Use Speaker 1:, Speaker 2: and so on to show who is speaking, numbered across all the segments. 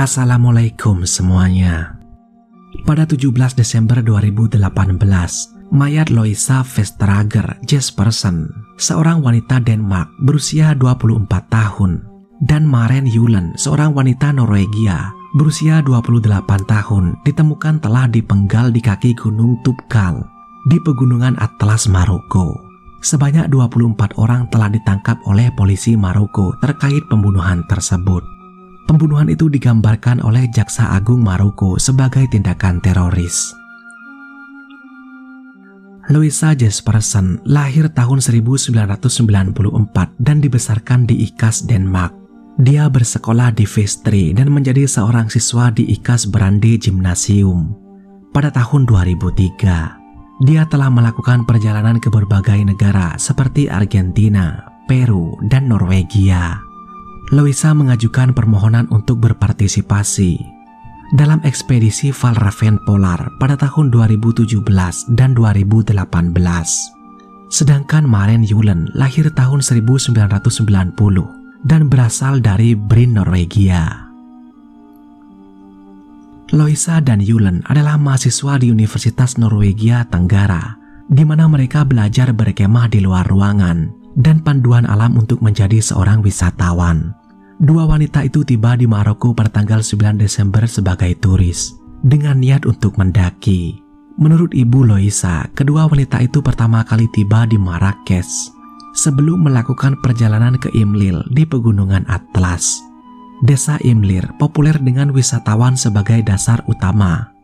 Speaker 1: Assalamualaikum semuanya. Pada 17 Desember 2018, mayat Louisa Vestager Jespersen, seorang wanita Denmark berusia 24 tahun, dan Maren Julen, seorang wanita Norwegia berusia 28 tahun, ditemukan telah dipenggal di kaki Gunung Tubkal di Pegunungan Atlas, Maroko. Sebanyak 24 orang telah ditangkap oleh polisi Maroko terkait pembunuhan tersebut. Pembunuhan itu digambarkan oleh Jaksa Agung Maroko sebagai tindakan teroris. Louisa Jespersen lahir tahun 1994 dan dibesarkan di Ikast, Denmark. Dia bersekolah di Vestri dan menjadi seorang siswa di Ikast Brande Gymnasium. Pada tahun 2003, dia telah melakukan perjalanan ke berbagai negara seperti Argentina, Peru, dan Norwegia. Louisa mengajukan permohonan untuk berpartisipasi dalam ekspedisi Valravn Polar pada tahun 2017 dan 2018. Sedangkan Maren Julen lahir tahun 1990 dan berasal dari Brin, Norwegia. Louisa dan Julen adalah mahasiswa di Universitas Norwegia Tenggara, di mana mereka belajar berkemah di luar ruangan dan panduan alam untuk menjadi seorang wisatawan. Dua wanita itu tiba di Maroko pada tanggal 9 Desember sebagai turis dengan niat untuk mendaki. Menurut ibu Louisa, kedua wanita itu pertama kali tiba di Marrakesh sebelum melakukan perjalanan ke Imlil di Pegunungan Atlas. Desa Imlir populer dengan wisatawan sebagai dasar utama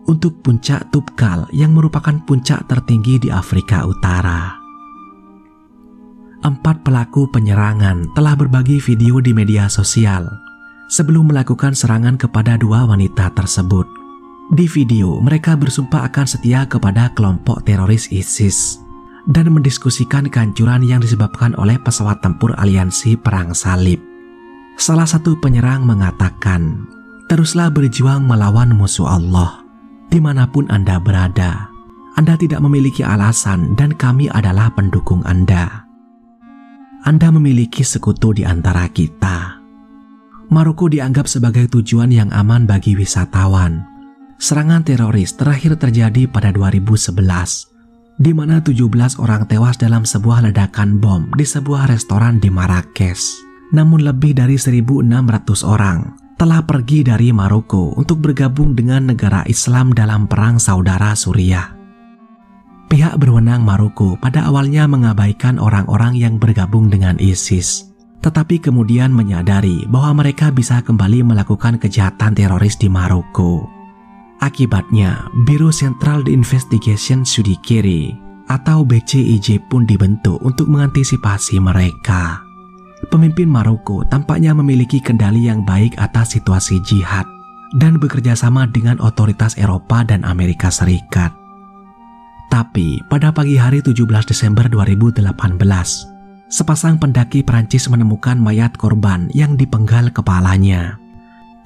Speaker 1: untuk puncak Tubkal yang merupakan puncak tertinggi di Afrika Utara. 4 pelaku penyerangan telah berbagi video di media sosial sebelum melakukan serangan kepada dua wanita tersebut. Di video, mereka bersumpah akan setia kepada kelompok teroris ISIS dan mendiskusikan kehancuran yang disebabkan oleh pesawat tempur aliansi Perang Salib. Salah satu penyerang mengatakan, "Teruslah berjuang melawan musuh Allah, dimanapun Anda berada. Anda tidak memiliki alasan dan kami adalah pendukung Anda. Anda memiliki sekutu di antara kita." Maroko dianggap sebagai tujuan yang aman bagi wisatawan. Serangan teroris terakhir terjadi pada 2011, di mana 17 orang tewas dalam sebuah ledakan bom di sebuah restoran di Marrakesh. Namun lebih dari 1.600 orang telah pergi dari Maroko untuk bergabung dengan negara Islam dalam perang saudara Suriah. Pihak berwenang Maroko pada awalnya mengabaikan orang-orang yang bergabung dengan ISIS, tetapi kemudian menyadari bahwa mereka bisa kembali melakukan kejahatan teroris di Maroko. Akibatnya, Biro Central d'Investigation Judiciaire atau BCIJ pun dibentuk untuk mengantisipasi mereka. Pemimpin Maroko tampaknya memiliki kendali yang baik atas situasi jihad dan bekerja sama dengan otoritas Eropa dan Amerika Serikat. Tapi pada pagi hari 17 Desember 2018, sepasang pendaki Prancis menemukan mayat korban yang dipenggal kepalanya.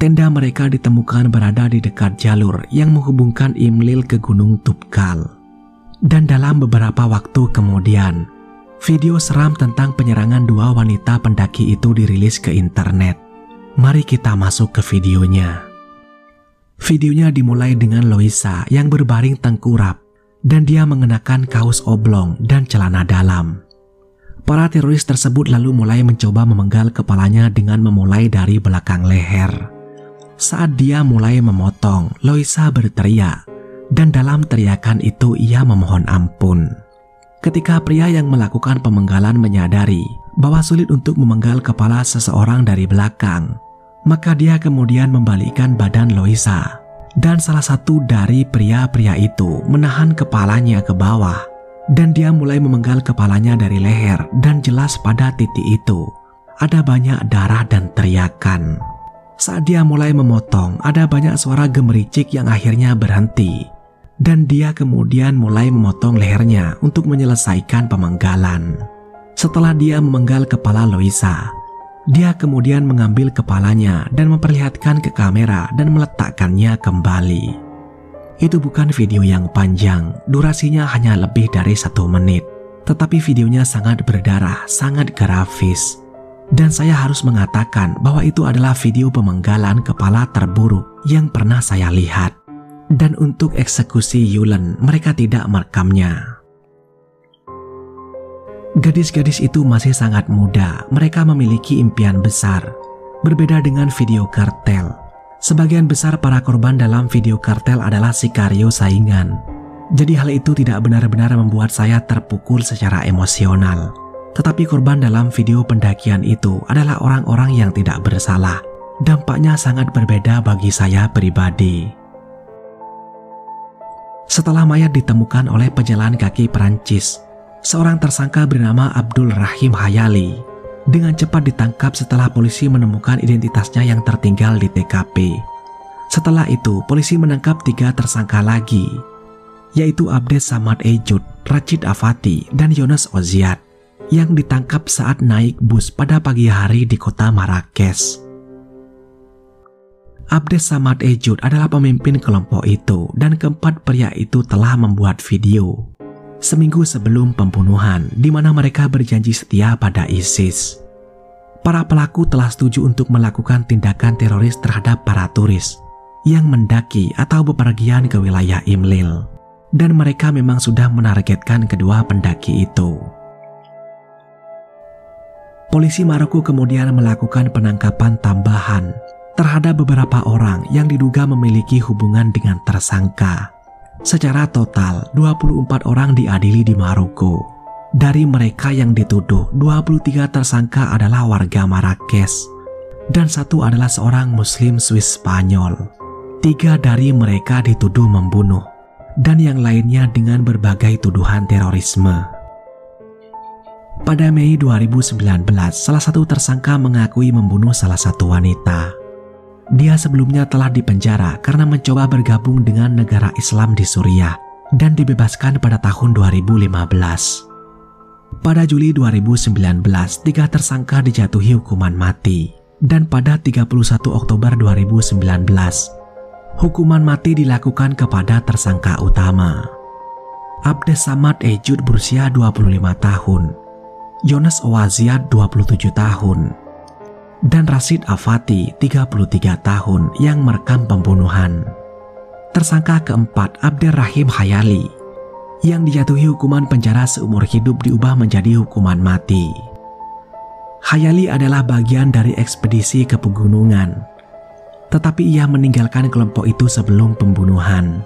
Speaker 1: Tenda mereka ditemukan berada di dekat jalur yang menghubungkan Imlil ke Gunung Tubkal. Dan dalam beberapa waktu kemudian, video seram tentang penyerangan dua wanita pendaki itu dirilis ke internet. Mari kita masuk ke videonya. Videonya dimulai dengan Louisa yang berbaring tengkurap dan dia mengenakan kaos oblong dan celana dalam. Para teroris tersebut lalu mulai mencoba memenggal kepalanya dengan memulai dari belakang leher. Saat dia mulai memotong, Louisa berteriak, dan dalam teriakan itu ia memohon ampun. Ketika pria yang melakukan pemenggalan menyadari bahwa sulit untuk memenggal kepala seseorang dari belakang, maka dia kemudian membalikkan badan Louisa, dan salah satu dari pria-pria itu menahan kepalanya ke bawah, dan dia mulai memenggal kepalanya dari leher, dan jelas pada titik itu ada banyak darah dan teriakan. Saat dia mulai memotong, ada banyak suara gemericik yang akhirnya berhenti, dan dia kemudian mulai memotong lehernya untuk menyelesaikan pemenggalan. Setelah dia memenggal kepala Louisa, dia kemudian mengambil kepalanya dan memperlihatkan ke kamera dan meletakkannya kembali. Itu bukan video yang panjang, durasinya hanya lebih dari 1 menit. Tetapi videonya sangat berdarah, sangat grafis. Dan saya harus mengatakan bahwa itu adalah video pemenggalan kepala terburuk yang pernah saya lihat. Dan untuk eksekusi Yulen, mereka tidak merekamnya. Gadis-gadis itu masih sangat muda, mereka memiliki impian besar. Berbeda dengan video kartel, sebagian besar para korban dalam video kartel adalah sikario saingan. Jadi hal itu tidak benar-benar membuat saya terpukul secara emosional. Tetapi korban dalam video pendakian itu adalah orang-orang yang tidak bersalah. Dampaknya sangat berbeda bagi saya pribadi. Setelah mayat ditemukan oleh pejalan kaki Perancis, seorang tersangka bernama Abdul Rahim Hayali dengan cepat ditangkap setelah polisi menemukan identitasnya yang tertinggal di TKP. Setelah itu, polisi menangkap 3 tersangka lagi, yaitu Abdes Samad Ejud, Rachid Afati, dan Yones Oziad, yang ditangkap saat naik bus pada pagi hari di kota Marrakesh. Abdes Samad Ejud adalah pemimpin kelompok itu dan keempat pria itu telah membuat video seminggu sebelum pembunuhan di mana mereka berjanji setia pada ISIS. Para pelaku telah setuju untuk melakukan tindakan teroris terhadap para turis yang mendaki atau bepergian ke wilayah Imlil, dan mereka memang sudah menargetkan kedua pendaki itu. Polisi Maroko kemudian melakukan penangkapan tambahan terhadap beberapa orang yang diduga memiliki hubungan dengan tersangka. Secara total, 24 orang diadili di Maroko. Dari mereka yang dituduh, 23 tersangka adalah warga Marrakesh dan 1 adalah seorang Muslim Swiss Spanyol. 3 dari mereka dituduh membunuh dan yang lainnya dengan berbagai tuduhan terorisme. Pada Mei 2019, salah satu tersangka mengakui membunuh salah satu wanita. Dia sebelumnya telah dipenjara karena mencoba bergabung dengan negara Islam di Suriah dan dibebaskan pada tahun 2015. Pada Juli 2019, 3 tersangka dijatuhi hukuman mati. Dan pada 31 Oktober 2019, hukuman mati dilakukan kepada tersangka utama. Abdes Samad Ejud berusia 25 tahun. Yones Oziad 27 tahun, dan Rachid Afati 33 tahun yang merekam pembunuhan. Tersangka keempat Abdul Rahim Hayali yang dijatuhi hukuman penjara seumur hidup diubah menjadi hukuman mati. Hayali adalah bagian dari ekspedisi ke pegunungan, tetapi ia meninggalkan kelompok itu sebelum pembunuhan.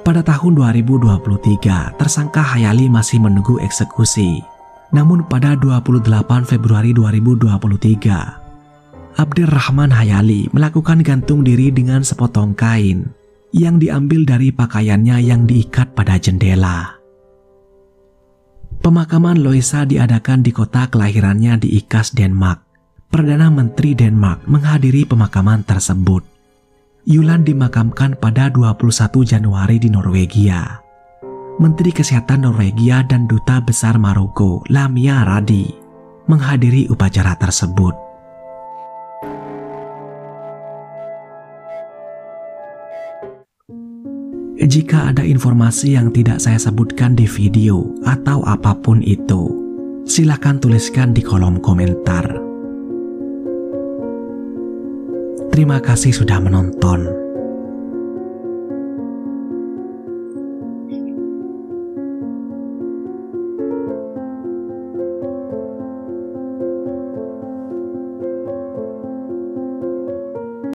Speaker 1: Pada tahun 2023, tersangka Hayali masih menunggu eksekusi. Namun pada 28 Februari 2023, Abdurrahman Hayali melakukan gantung diri dengan sepotong kain yang diambil dari pakaiannya yang diikat pada jendela. Pemakaman Louisa diadakan di kota kelahirannya di Ikast, Denmark. Perdana Menteri Denmark menghadiri pemakaman tersebut. Yulen dimakamkan pada 21 Januari di Norwegia. Menteri Kesehatan Norwegia dan Duta Besar Maroko, Lamia Radi, menghadiri upacara tersebut. Jika ada informasi yang tidak saya sebutkan di video atau apapun itu, silakan tuliskan di kolom komentar. Terima kasih sudah menonton.